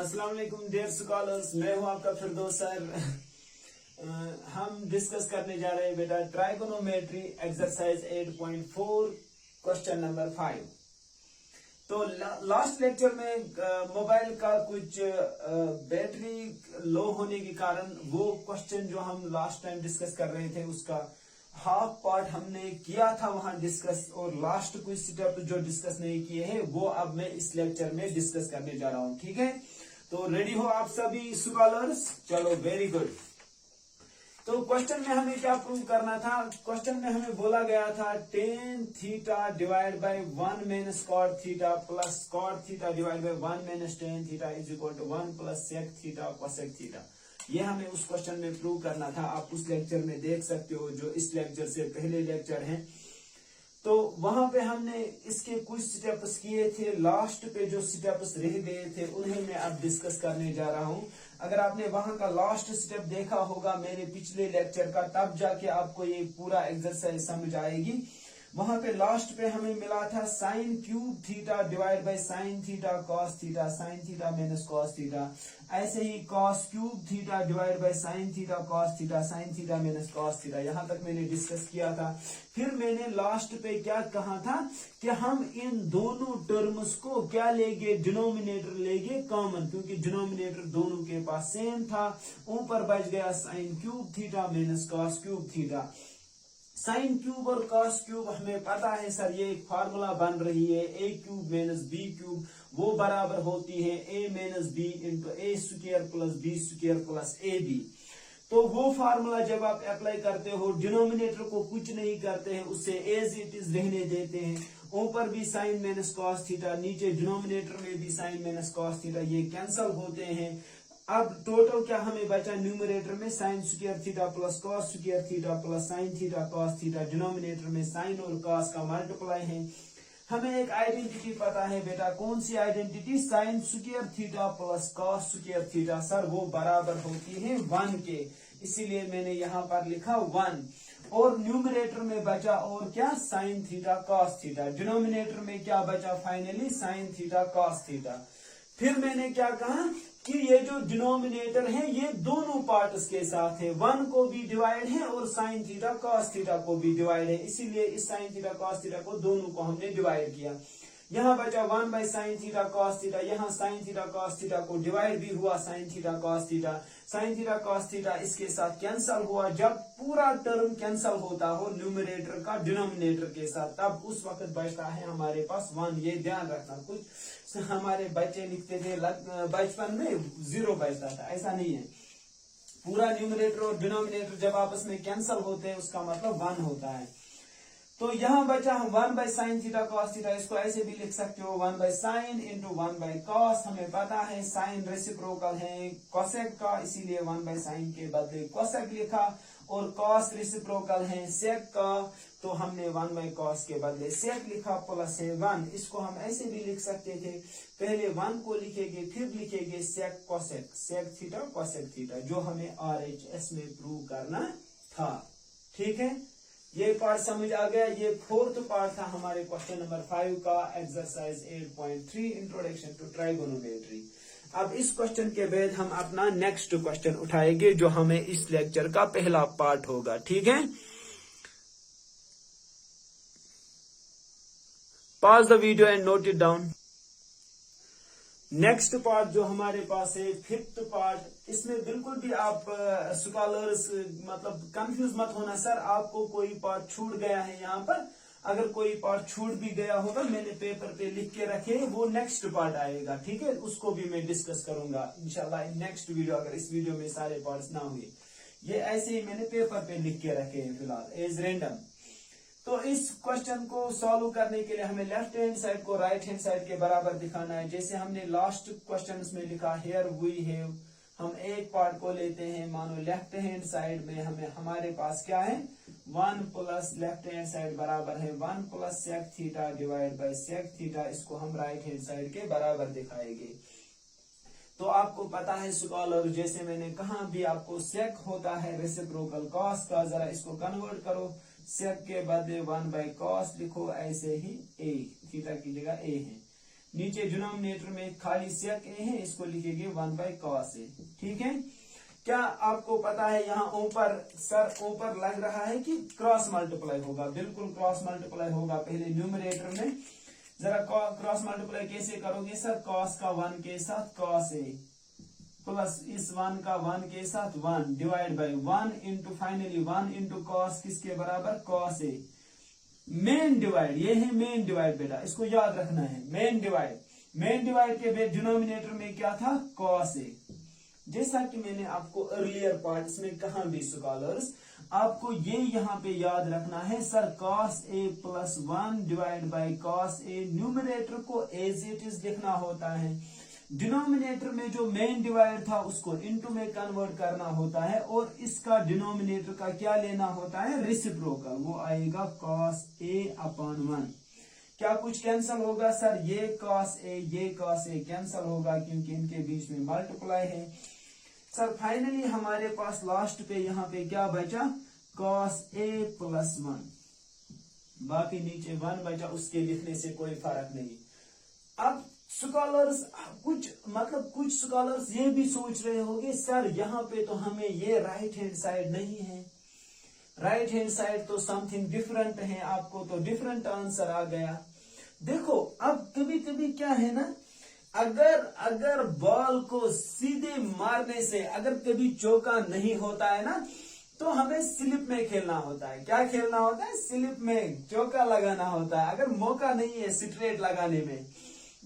अस्सलाम वालेकुम dear scholars, मैं हूं आपका फिरदौस सर। हम डिस्कस करने जा रहे हैं बेटा ट्राइगोनोमेट्री एक्सरसाइज 8.4 क्वेश्चन नंबर 5। तो लास्ट लेक्चर में मोबाइल का कुछ बैटरी लो होने के कारण वो क्वेश्चन जो हम लास्ट टाइम डिस्कस कर रहे थे उसका हाफ पार्ट हमने किया था वहां डिस्कस, और लास्ट कुछ स्टेप जो डिस्कस नहीं किए हैं वो अब मैं इस लेक्चर में डिस्कस करने जा रहा हूं। ठीक है, तो रेडी हो आप सभी स्कॉलर्स? चलो वेरी गुड। तो क्वेश्चन में हमें क्या प्रूव करना था? क्वेश्चन में हमें बोला गया था tan theta divide by 1 minus cot theta plus cot theta divide by 1 minus tan theta is equal to 1 plus sec theta cosec theta. ये हमें उस क्वेश्चन में प्रूव करना था। आप उस लेक्चर में देख सकते हो जो इस लेक्चर से पहले लेक्चर है। तो वहां पे हमने इसके कुछ स्टेप्स किए थे, लास्ट पे जो स्टेप्स रह गए थे उन्हें मैं अब डिस्कस करने जा रहा हूं। अगर आपने वहां का लास्ट स्टेप देखा होगा मेरे पिछले लेक्चर का, तब जाके आपको ये पूरा एक्सरसाइज समझ आएगी। वहां पे लास्ट पे हमें मिला था sine cube theta divide by sine theta cos theta, sine theta minus cos theta. ऐसे ही cos cube theta divide by sine theta cos theta, sine theta minus cos theta. यहां तक मैंने डिस्कस किया था। फिर मैंने लास्ट पे क्या कहा था कि हम इन दोनों टर्म्स को क्या लेंगे, डिनोमिनेटर लेंगे कॉमन, क्योंकि डिनोमिनेटर दोनों के पास सेम था। ऊपर बच गया sign cube theta minus cos cube theta. Sine cube और कॉस क्यूब हमें पता है सर, ये एक फार्मूला बन रही है, a cube minus b cube वो बराबर होती है a minus B into a square plus b square plus a b. तो वो फार्मूला जब आप अप्लाई करते हो, डिनोमिनेटर को कुछ नहीं करते हैं, उससे एज इट इज रहने देते हैं। ऊपर भी साइन माइनस कॉस थीटा, नीचे डिनोमिनेटर में भी साइन माइनस कॉस थीटा, ये कैंसल होते हैं। अब टोटल क्या हमें बचा न्यूमरेटर में sine square theta plus cos square theta plus sine theta cos theta. Denominator में साइन और कॉस का मल्टीप्लाई है। हमें एक आइडेंटिटी पता है बेटा, कौन सी identity? Sine square theta plus cos square theta sir वो बराबर होती है 1 के, इसीलिए मैंने यहाँ पर लिखा 1। और न्यूमरेटर में बचा और क्या? Sign theta cos theta. Denominator में क्या बचा finally? Sign theta cos theta. फिर मैंने क्या कहा कि ये जो डिनोमिनेटर है ये दोनों पार्ट्स के साथ है, 1 को भी डिवाइड है और साइन थीटा कॉस थीटा को भी डिवाइड है, इसीलिए इस साइन थीटा कॉस थीटा को दोनों को हमने डिवाइड किया। यहाँ बचा 1 bye sine theta cos theta, यहाँ साइन थीटा कॉस थीटा को डिवाइड भी हुआ sign theta cos theta. Sine theta cos theta इसके साथ कैंसल हुआ। जब पूरा टर्म कैंसल होता हो न्यूमरेटर का डिनोमिनेटर के साथ, तब उस वक्त बचता है हमारे पास 1। ये ध्यान रखना, कुछ हमारे बच्चे लिखते थे बचपन में 0 बचता था, ऐसा नहीं है। पूरा न्यूमरेटर और डिनोमिनेटर जब आपस में कैंसल होते हैं उसका मतलब 1 होता है। तो यहाँ बचा हम 1 bye sine theta cos theta, इसको ऐसे भी लिख सकते हो 1 by sine into 1 by cos. हमें पता है साइन रेसिप्रोकल है कोसेक का, इसीलिए 1 बाय साइन के बदले कोसेक लिखा, और कॉस रेसिप्रोकल है सेक का, तो हमने 1 बाय कॉस के बदले सेक लिखा, प्लस है 1। इसको हम ऐसे भी लिख सकते थे, पहले 1 को लिखेंगे फिर लिखेंगे sec cosec, sec theta cosec theta, जो हमें RHS में प्रूव करना था। ठीक है, ये पार्ट समझ आ गया। ये 4th पार्ट था हमारे क्वेश्चन नंबर 5 का, एक्सरसाइज 8.3 इंट्रोडक्शन टू ट्राइगोनोमेट्री। अब इस क्वेश्चन के बाद हम अपना नेक्स्ट क्वेश्चन उठाएंगे जो हमें इस लेक्चर का पहला पार्ट होगा। ठीक है, pause the video and note it down. Next part जो हमारे पास है 5th पार्ट, इसमें बिल्कुल भी आप स्कॉलर्स मतलब कंफ्यूज मत होना, सर आपको कोई पार्ट छूट गया है यहाँ पर। अगर कोई पार्ट छूट भी गया होगा, मैंने पेपर पे लिख के रखे, वो नेक्स्ट पार्ट आएगा। ठीक है, उसको भी मैं डिस्कस करूंगा इंशाल्लाह इन नेक्स्ट वीडियो, अगर इस वीडियो में सारे पार्ट्स ना हुए। ये ऐसे ही मैंने पेपर पे लिख के रखे हैं फिलहाल एज रैंडम। तो इस क्वेश्चन को सॉल्व करने के लिए हमें लेफ्ट हैंड साइड को राइट हैंड साइड के बराबर दिखाना है, जैसे हमने लास्ट क्वेश्चन में लिखा हियर वी हैव। हम एक पार्ट को लेते हैं, मानो लेफ्ट हैंड साइड में हमारे पास क्या है 1 प्लस लेफ्ट हैंड साइड बराबर है 1 plus sec theta divide by sec theta. इसको हम राइट हैंड साइड के बराबर दिखाएंगे। तो आपको पता है स्कॉलर, जैसे मैंने कहा भी आपको सेक होता है रेसिप्रोकल कॉस का, जरा इसको कन्वर्ट करो, सेक के बदले 1 बाय कॉस लिखो, ऐसे ही ए थीटा की जगह ए है। नीचे डिनोमिनेटर में खाली sec a है, इसको लिखेंगे 1/cos a। ठीक है, क्या आपको पता है यहाँ ऊपर लग रहा है कि क्रॉस मल्टीप्लाई होगा? बिल्कुल क्रॉस मल्टीप्लाई होगा। पहले न्यूमरेटर में जरा क्रॉस मल्टीप्लाई कैसे करोगे सर? cos का 1 के साथ cos a प्लस इस 1 का 1 के साथ 1 divide by 1 into finally 1 into cos किसके बराबर? cos a। मेन डिवाइड, ये है मेन डिवाइड बेटा, इसको याद रखना है। मेन डिवाइड के डिनोमिनेटर में क्या था? cos a। जैसा कि मैंने आपको अर्लियर पार्ट्स में कहा भी स्कॉलर्स, आपको ये यहाँ पे याद रखना है sir cos a plus 1 divide by cos a। Numerator को एज इट इज लिखना होता है, डिनोमिनेटर में जो मेन डिवाइड था उसको इनटू में कन्वर्ट करना होता है, और इसका डिनोमिनेटर का क्या लेना होता है? रेसिप्रोकल। वो आएगा cos a अपॉन 1। क्या कुछ कैंसल होगा सर? ये cos a कैंसल होगा क्योंकि इनके बीच में मल्टीप्लाई है। सर फाइनली हमारे पास लास्ट पे यहाँ पे क्या बचा? cos a प्लस 1, बाकी नीचे 1 बचा, उसके लिखने से कोई फर्क नहीं। अब स्कॉलर्स कुछ स्कॉलर्स ये भी सोच रहे होंगे सर यहाँ पे तो हमें ये राइट हैंड साइड नहीं है, राइट हैंड साइड तो समथिंग डिफरेंट है, आपको तो डिफरेंट आंसर आ गया। देखो अब कभी कभी क्या है ना, अगर बॉल को सीधे मारने से अगर कभी चौका नहीं होता है ना, तो हमें स्लिप में खेलना होता है। क्या खेलना होता है? स्लिप में चौका लगाना होता है। अगर मौका नहीं है स्ट्रेट लगाने में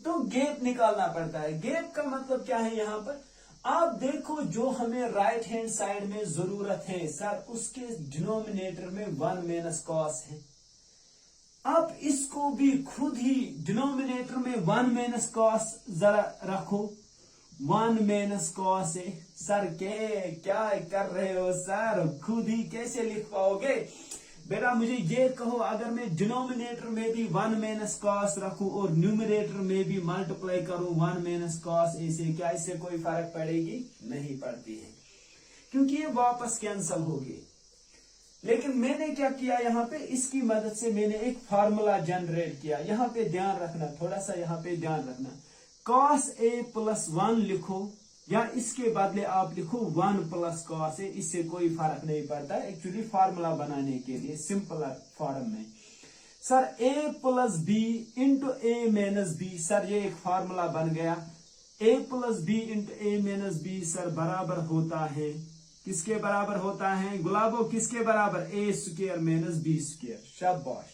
तो गैप निकालना पड़ता है। गैप का मतलब क्या है? यहाँ पर आप देखो, जो हमें राइट हैंड साइड में जरूरत है सर, उसके डिनोमिनेटर में 1 माइनस कॉस है। आप इसको भी खुद ही डिनोमिनेटर में 1 माइनस कॉस जरा रखो, 1 माइनस कॉस है। सर क्या कर रहे हो सर? खुद ही कैसे लिख पाओगे बेटा? मुझे ये कहो, अगर मैं डिनोमिनेटर में भी 1 माइनस कॉस रखूं और न्यूमरेटर में भी मल्टीप्लाई करूं 1 माइनस कॉस ए से, क्या इससे कोई फर्क पड़ेगी? नहीं पड़ती है, क्योंकि ये वापस कैंसल होगी। लेकिन मैंने क्या किया यहाँ पे, इसकी मदद से मैंने एक फार्मूला जनरेट किया। यहाँ पे ध्यान रखना, थोड़ा सा यहाँ पे ध्यान रखना। cos a प्लस 1 लिखो या इसके बदले आप लिखो 1 प्लस कॉस ए, इससे कोई फर्क नहीं पड़ता। एक्चुअली फार्मूला बनाने के लिए सिंपल फॉर्म में sir a plus B into A minus B, sir ये एक फार्मूला बन गया। a plus B into A minus B sir बराबर होता है, किसके बराबर होता है गुलाबो? किसके बराबर? a square minus B square. शाबाश।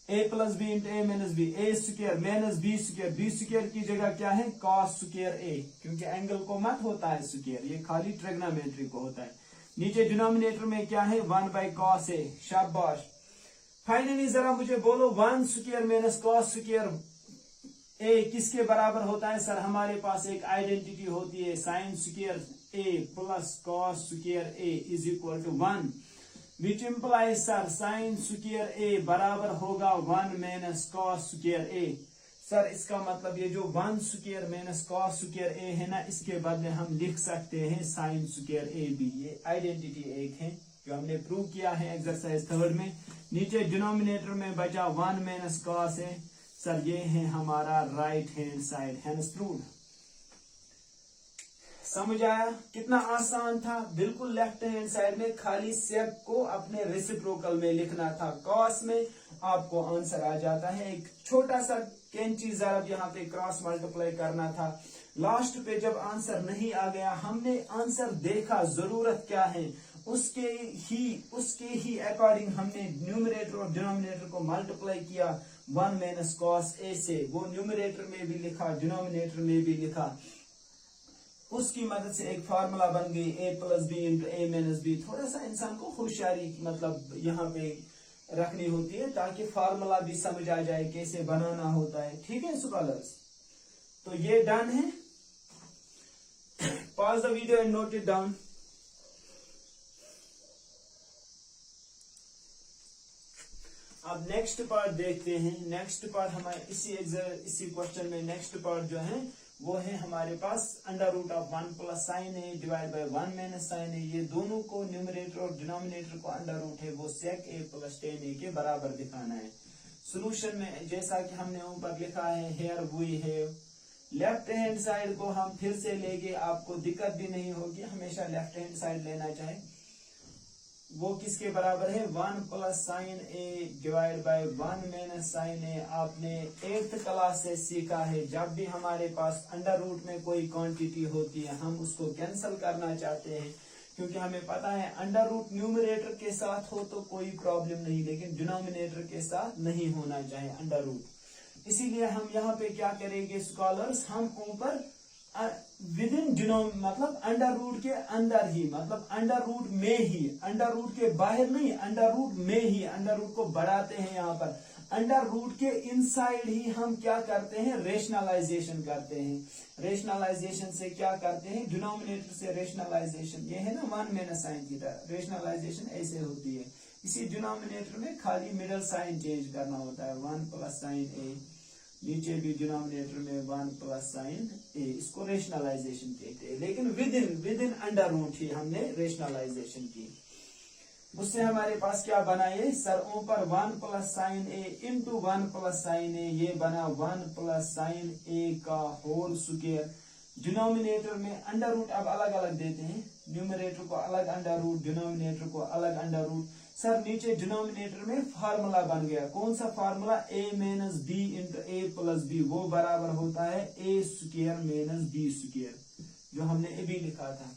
a plus B into A minus B, A square minus B square. B square की जगह क्या है? cos स्क्वायर a, क्योंकि एंगल को मत होता है स्क्वायर, ये खाली ट्रिग्नोमेट्री को होता है। नीचे डिनोमिनेटर में क्या है? 1 बाई cos a। शाबाश। फाइनली जरा मुझे बोलो, 1 square minus cos square a किसके बराबर होता है? सर हमारे पास एक आइडेंटिटी होती है, sin square a plus cos square a is equal to 1, which implies sir sin square a बराबर होगा 1 minus cos square a। Sir इसका मतलब ये जो 1 square minus cos square a है ना, इसके बदले हम लिख सकते हैं sin स्क्वायर a भी। ये आइडेंटिटी एक है जो हमने प्रूव किया है एक्सरसाइज 3 में। नीचे डिनोमिनेटर में बचा 1 माइनस cos a, सर ये है हमारा right hand side, hence proved. समझ आया? कितना आसान था। बिल्कुल लेफ्ट हैंड साइड में खाली सेक को अपने रेसिप्रोकल में लिखना था, कॉस में आपको आंसर आ जाता है। एक छोटा सा कैंची ज़रब यहाँ पे क्रॉस मल्टीप्लाई करना था। लास्ट पे जब आंसर नहीं आ गया, हमने आंसर देखा जरूरत क्या है, उसके ही अकॉर्डिंग हमने न्यूमरेटर और डिनोमिनेटर को मल्टीप्लाई किया 1 माइनस कॉस ए से। वो न्यूमरेटर में भी लिखा, डिनोमिनेटर में भी लिखा। उसकी मदद से एक फार्मूला बन गई a plus B into A minus B. थोड़ा सा इंसान को होशियारी मतलब यहाँ पे रखनी होती है ताकि फार्मूला भी समझ आ जाए कैसे बनाना होता है। ठीक है स्कॉलर्स, तो ये डन है। Pause the video and note it down. अब नेक्स्ट पार्ट देखते हैं। नेक्स्ट पार्ट हमारे इसी क्वेश्चन में नेक्स्ट पार्ट जो है वो है हमारे पास under root of 1 plus sine a divide by 1 minus sine a. ये दोनों को न्यूमरेटर और डिनोमिनेटर को अंडर रूट है वो सेक ए प्लस टेन ए के बराबर दिखाना है। सोल्यूशन में जैसा कि हमने ऊपर लिखा है, here we have, left hand side को हम फिर से लेंगे, आपको दिक्कत भी नहीं होगी, हमेशा लेफ्ट हैंड साइड लेना चाहिए। वो किसके बराबर है, 1 plus sine a divide by 1 minus sine a. आपने 8th क्लास से सीखा है, जब भी हमारे पास अंडर रूट में कोई क्वांटिटी होती है हम उसको कैंसिल करना चाहते हैं, क्योंकि हमें पता है अंडर रूट न्यूमरेटर के साथ हो तो कोई प्रॉब्लम नहीं, लेकिन डिनोमिनेटर के साथ नहीं होना चाहिए अंडर रूट। इसीलिए हम यहाँ पे क्या करेंगे स्कॉलर्स, हम ऊपर विद इन मतलब अंडर रूट के अंदर ही, मतलब अंडर रूट में ही, अंडर रूट के बाहर नहीं, अंडर रूट में ही, अंडर रूट को बढ़ाते हैं यहाँ पर, अंडर रूट के इनसाइड ही हम क्या करते हैं, रेशनलाइजेशन करते हैं। रेशनलाइजेशन से क्या करते हैं, डिनोमिनेटर से रेशनलाइजेशन, ये है ना 1 माइनस साइन थीटा, रेशनलाइजेशन ऐसे होती है। इसी डिनोमिनेटर में खाली मिडल साइन चेंज करना होता है, 1 प्लस साइन ए, नीचे भी डिनोमिनेटर में 1 प्लस साइन ए, इसको रेशनलाइजेशन कहते हैं। लेकिन विद इन अंडर रूट ही हमने रेशनलाइजेशन की। उससे हमारे पास क्या बना, ये सर ऊपर 1 plus sine A into 1 plus sine a, ये बना 1 प्लस साइन ए का होल स्क्वायर। डिनोमिनेटर में अंडर रूट अब अलग अलग देते हैं, न्यूमरेटर को अलग अंडर रूट, डिनोमिनेटर को अलग अंडर रूट। सर नीचे डिनोमिनेटर में फार्मूला बन गया, कौन सा formula, a minus B into A plus B, वो बराबर होता है A square minus B square, जो हमने अभी लिखा था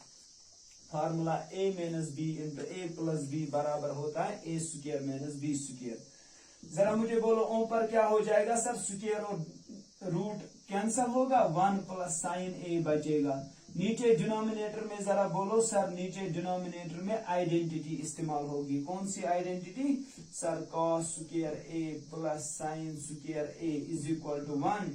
formula a minus B into A plus B बराबर होता है A square minus B square. जरा मुझे बोलो ऊपर क्या हो जाएगा सर, स्क्वायर और रूट कैंसिल होगा, 1 प्लस साइन ए बचेगा। नीचे डिनोमिनेटर में जरा बोलो सर, नीचे डिनोमिनेटर में आइडेंटिटी इस्तेमाल होगी, कौन सी identity sir, cos square a plus sine square a is equal to 1।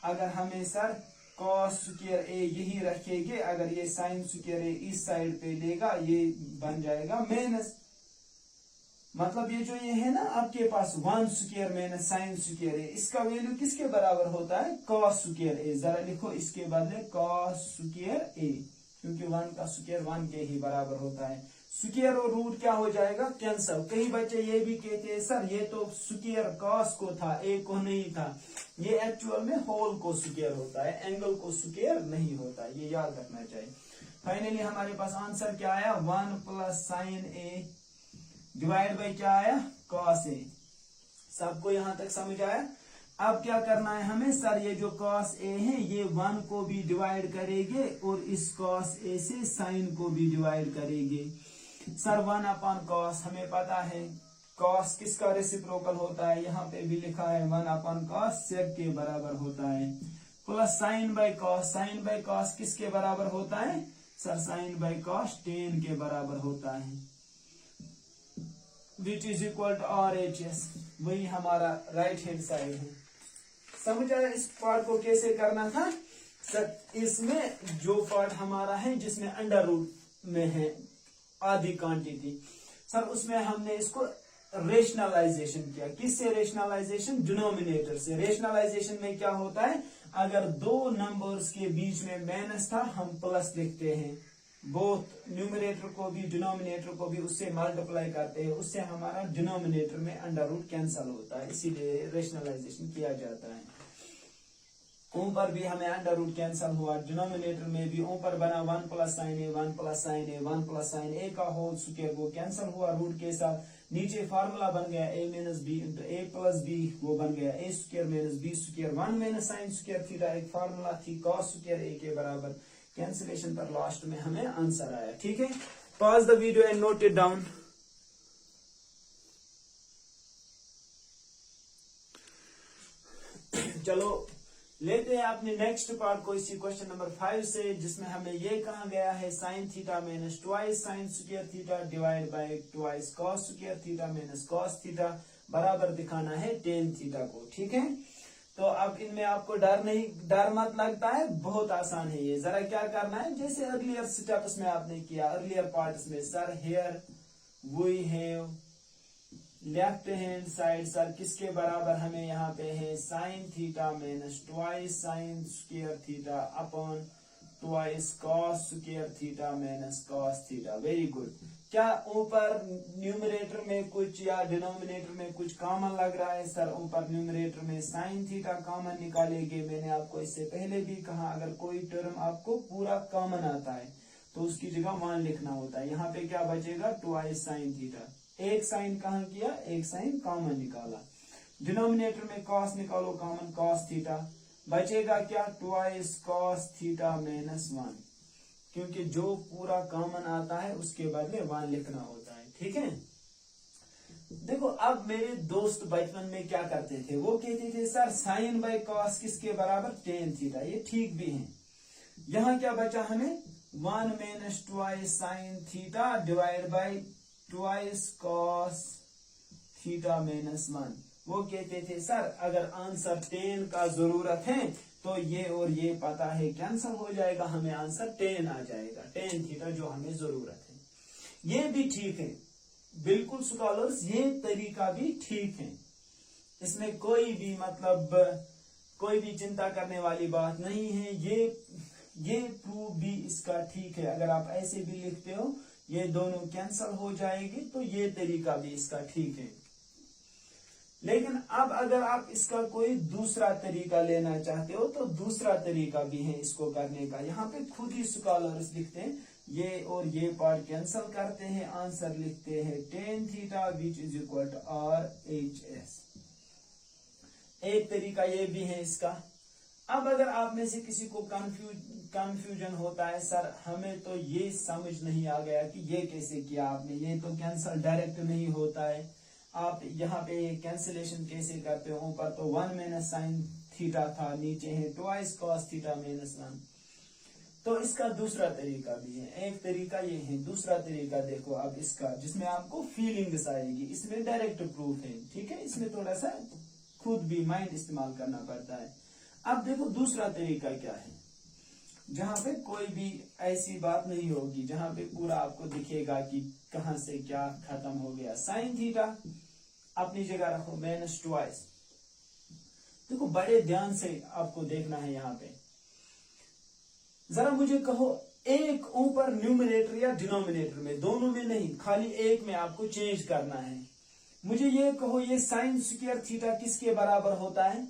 अगर हमें सर कॉस स्क्वायर ए यही रखेंगे, अगर ये साइन स्क्वायर ए इस साइड पे लेगा, ये बन जाएगा माइनस, मतलब ये जो ये है ना आपके पास 1 स्क्वायर माइनस साइन स्क्वायर ए, इसका वैल्यू किसके बराबर होता है, कॉस स्क्वायर ए। जरा लिखो इसके बदले कॉस स्क्वायर ए, क्योंकि 1 का स्क्वायर 1 के ही बराबर होता है। स्क्वायर और रूट क्या हो जाएगा, कैंसल। कई बच्चे ये भी कहते हैं सर ये तो स्क्वायर कॉस को था, ए को नहीं था, ये एक्चुअल में होल को स्क्वायर होता है, एंगल को स्क्वायर नहीं होता, ये याद रखना चाहिए। फाइनली हमारे पास आंसर क्या आया, 1 plus sine a divide by क्या आया, कॉस ए। सबको यहां तक समझ आया। अब क्या करना है हमें सर, ये जो कॉस ए है ये 1 को भी डिवाइड करेंगे और इस कॉस ए से साइन को भी डिवाइड करेंगे। सर 1 अपॉन कॉस, हमें पता है कॉस किसका रेसिप्रोकल होता है, यहाँ पे भी लिखा है 1 अपॉन कॉस सेक के बराबर होता है, plus sine by cos, sine by cos किसके बराबर होता है sir, sine by cos tan के बराबर होता है, which is equal to RHS, वही हमारा राइट हैंड साइड है। समझ आया इस पार्ट को कैसे करना था सर, इसमें जो पार्ट हमारा है जिसमें अंडर रूट में है आधी क्वांटिटी सर, उसमें हमने इसको रेशनलाइजेशन किया। किससे रेशनलाइजेशन, डिनोमिनेटर से। रेशनलाइजेशन में क्या होता है, अगर दो नंबर्स के बीच में माइनस था हम प्लस लिखते हैं, बोथ न्यूमरेटर को भी डिनोमिनेटर को भी उससे मल्टीप्लाई करते हैं, उससे हमारा डिनोमिनेटर में अंडर रूट कैंसिल होता है, इसीलिए रेशनलाइजेशन किया जाता है। ऊपर भी हमें अंडर रूट कैंसिल हुआ, डिनोमिनेटर में भी ऊपर बना 1 plus sine A, 1 plus sine A, 1 plus sine A का होल स्क्वायर, वो कैंसिल हुआ रूट के साथ। नीचे फार्मूला बन गया a minus B into A plus B, वो बन गया A square minus B square, 1 minus sine square theta, एक फार्मूला थी कॉस स्क्वायर ए के बराबर। कैंसिलेशन पर लास्ट में हमें आंसर आया। ठीक है, pause the video and note it down. चलो लेते हैं अपने नेक्स्ट पार्ट को, इसी क्वेश्चन नंबर 5 से, जिसमें हमें ये कहा गया है sine theta minus twice sine square theta divide by twice cos square theta minus cos theta बराबर दिखाना है टेन थीटा को। ठीक है, तो अब इनमें आपको डर मत लगता है, बहुत आसान है ये। जरा क्या करना है, जैसे अर्लियर स्टेप्स में आपने किया, अर्लियर पार्ट्स में, sir here we have left hand side sir किसके बराबर हमें यहाँ पे है, sine theta minus twice sine square theta upon twice cos square theta minus cos theta. Very good. क्या ऊपर न्यूमरेटर में कुछ या डिनोमिनेटर में कुछ कॉमन लग रहा है? सर ऊपर न्यूमरेटर में साइन थीटा कॉमन निकालेंगे। मैंने आपको इससे पहले भी कहा अगर कोई टर्म आपको पूरा कॉमन आता है तो उसकी जगह 1 लिखना होता है। यहाँ पे क्या बचेगा? Twice sine theta. एक साइन कहाँ किया? एक साइन कॉमन निकाला। डिनोमिनेटर में कॉस निकालो कॉमन, कॉस थीटा बचेगा क्या? ट्वाइस कॉस थीटा माइनस 1, क्योंकि जो पूरा कॉमन आता है उसके बदले 1 लिखना होता है। ठीक है। देखो अब मेरे दोस्त बचपन में क्या करते थे, वो कहते थे सर साइन बाय कॉस किसके बराबर? Tan theta. ये ठीक भी है। यहाँ क्या बचा हमें? 1 minus twice sine theta divide by twice cos theta minus 1। वो कहते थे सर अगर आंसर 10 का जरूरत है तो ये और ये पता है कैंसिल हो जाएगा, हमें आंसर 10 आ जाएगा, 10 थीटा जो हमें जरूरत है। ये भी ठीक है, बिल्कुल स्कॉलर्स, ये तरीका भी ठीक है। इसमें कोई भी कोई भी चिंता करने वाली बात नहीं है। ये प्रूफ भी इसका ठीक है। अगर आप ऐसे भी लिखते हो ये दोनों कैंसिल हो जाएगी तो ये तरीका भी इसका ठीक है। लेकिन अब अगर आप इसका कोई दूसरा तरीका लेना चाहते हो तो दूसरा तरीका भी है इसको करने का। यहाँ पे खुद ही स्कॉलर्स लिखते हैं, ये और ये पार्ट कैंसिल करते हैं, आंसर लिखते हैं tan theta which is equal to RHS। एक तरीका ये भी है इसका। अब अगर आप में से किसी को कंफ्यूजन होता है सर हमें तो ये समझ नहीं आ गया कि ये कैसे किया आपने, ये तो कैंसिल डायरेक्ट नहीं होता है, आप यहाँ पे कैंसिलेशन कैसे करते हो? ऊपर तो 1 माइनस साइन थीटा था, नीचे है ट्वाइस कॉस थीटा माइनस 1। तो इसका दूसरा तरीका भी है। एक तरीका ये है, दूसरा तरीका देखो अब इसका, जिसमें आपको फीलिंग्स आएगी। इसमें डायरेक्ट प्रूफ है, ठीक है, इसमें थोड़ा सा खुद भी माइंड इस्तेमाल करना पड़ता है। अब देखो दूसरा तरीका क्या है, जहां पे कोई भी ऐसी बात नहीं होगी, जहां पे पूरा आपको दिखेगा कि कहां से क्या खत्म हो गया। साइन थीटा अपनी जगह रखो माइनस ट्वाइस। देखो बड़े ध्यान से आपको देखना है यहाँ पे। जरा मुझे कहो एक ऊपर न्यूमरेटर या डिनोमिनेटर में, दोनों में नहीं, खाली एक में आपको चेंज करना है। मुझे ये कहो ये साइन स्क्वायर थीटा किसके बराबर होता है?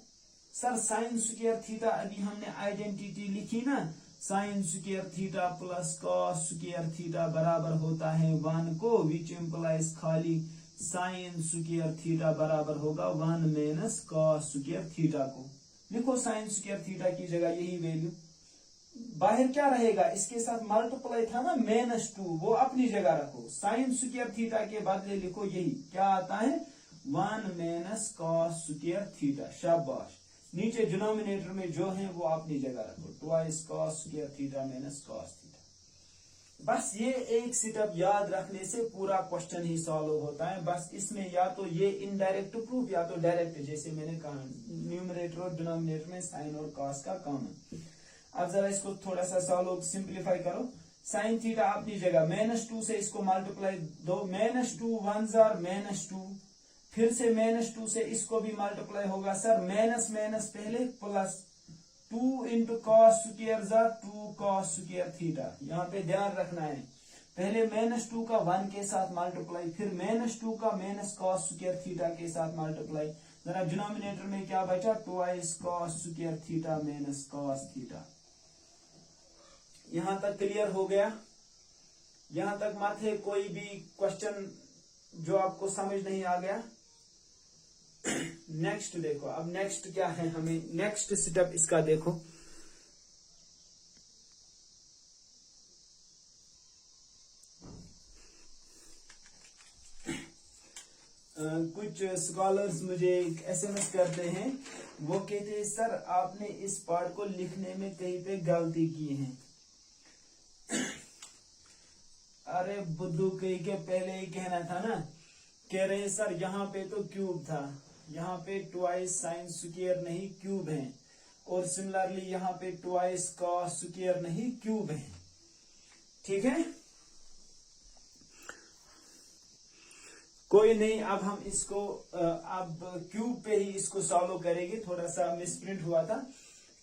सर साइन स्क्वायर थीटा अभी हमने आइडेंटिटी लिखी ना, sign square theta plus cos square theta बराबर होता है 1 को, विच इम्प्लाइज खाली साइन स्क्वायर थीटा बराबर होगा 1 माइनस कॉस स्क्वायर थीटा को। लिखो साइन स्क्वायर थीटा की जगह यही वैल्यू, बाहर क्या रहेगा इसके साथ मल्टीप्लाई था ना -2, वो अपनी जगह रखो। साइन स्क्वायर थीटा के बदले लिखो यही क्या आता है 1 माइनस कॉस स्क्वायर थीटा। शाबाश। नीचे डिनोमिनेटर में जो है वो अपनी जगह रखो, twice cos square theta minus cos theta. बस ये एक सेटअप याद रखने से पूरा क्वेश्चन ही सॉल्व होता है। बस इसमें या तो ये इनडायरेक्ट प्रूफ या तो डायरेक्ट, जैसे मैंने कहा न्यूमरेटर और डिनोमिनेटर में साइन और कॉस का कॉमन। अब जरा इसको थोड़ा सा सॉल्व सिंप्लीफाई करो। साइन थीटा अपनी जगह -2 से इसको मल्टीप्लाई दो, -2 1 जार -2, फिर से -2 से इसको भी मल्टीप्लाई होगा। सर माइनस माइनस पहले plus 2 into cos square jar 2 cos square theta. यहाँ पे ध्यान रखना है, पहले -2 का 1 के साथ मल्टीप्लाई, फिर -2 का माइनस कॉस स्क्वायर थीटा के साथ मल्टीप्लाई। जरा डिनोमिनेटर में क्या बचा? Twice cos square theta minus cos theta. यहां तक क्लियर हो गया? यहां तक मत है कोई भी क्वेश्चन जो आपको समझ नहीं आ गया? नेक्स्ट देखो, अब नेक्स्ट क्या है, हमें नेक्स्ट स्टेप इसका देखो। कुछ स्कॉलर्स मुझे SMS करते हैं, वो कहते हैं सर आपने इस पार्ट को लिखने में कहीं पे गलती की है। अरे बुद्धू कहीं के पहले ही कहना था ना, कह रहे सर यहाँ पे तो क्यूब था, यहाँ पे ट्वाइस साइन स्क्वायर नहीं क्यूब है, और सिमिलरली यहाँ पे ट्वाइस कॉस स्क्वायर नहीं क्यूब है। ठीक है, कोई नहीं। अब हम इसको अब क्यूब पे ही इसको सॉल्व करेंगे। थोड़ा सा मिसप्रिंट हुआ था,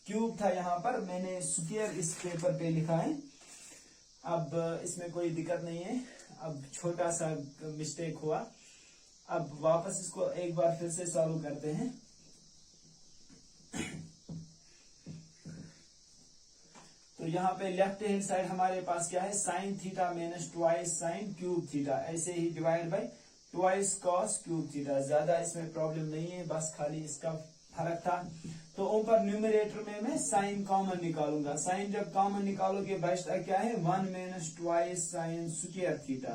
क्यूब था यहाँ पर, मैंने स्क्वायर इस पेपर पे लिखा है। अब इसमें कोई दिक्कत नहीं है। अब छोटा सा मिस्टेक हुआ। अब वापस इसको एक बार फिर से सॉल्व करते हैं। तो यहाँ पे लेफ्ट हैंड साइड हमारे पास क्या है, sine theta minus twice sine cube theta, ऐसे ही divide by twice cos cube theta. ज्यादा इसमें प्रॉब्लम नहीं है, बस खाली इसका फर्क था। तो ऊपर न्यूमरेटर में मैं साइन कॉमन निकालूंगा। साइन जब कॉमन निकालोगे बचता क्या है, 1 minus twice sine square theta,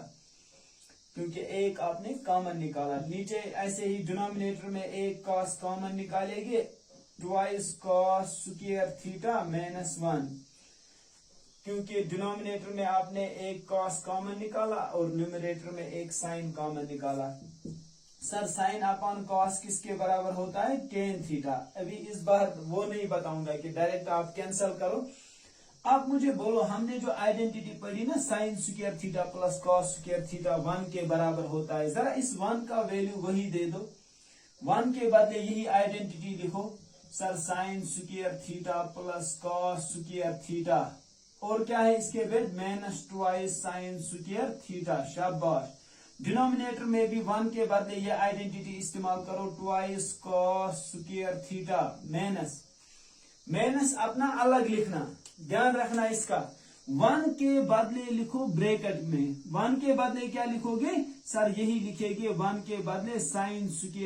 क्योंकि एक आपने कॉमन निकाला। नीचे ऐसे ही डिनोमिनेटर में एक कॉस कॉमन निकालेंगे, twice cos square theta minus 1, क्योंकि डिनोमिनेटर में आपने एक कॉस कॉमन निकाला और न्यूमरेटर में एक साइन कॉमन निकाला। सर साइन अपॉन कॉस किसके बराबर होता है, टेन थीटा। अभी इस बार वो नहीं बताऊंगा कि डायरेक्ट आप कैंसिल करो। आप मुझे बोलो, हमने जो आइडेंटिटी पढ़ी ना, sign square theta plus cos square theta 1 के बराबर होता है, जरा इस 1 का वैल्यू वही दे दो, 1 के बदले यही आइडेंटिटी लिखो। Sir sign square theta plus cos square theta, और क्या है इसके बाद, minus twice sine square theta. शाबाश। डिनोमिनेटर में भी 1 के बदले ये आइडेंटिटी इस्तेमाल करो, twice cos square theta minus, minus अपना अलग लिखना, ध्यान रखना इसका। 1 के बदले लिखो ब्रैकेट में, 1 के बदले क्या लिखोगे सर, यही लिखेंगे 1 के बदले साइन स्क्वायर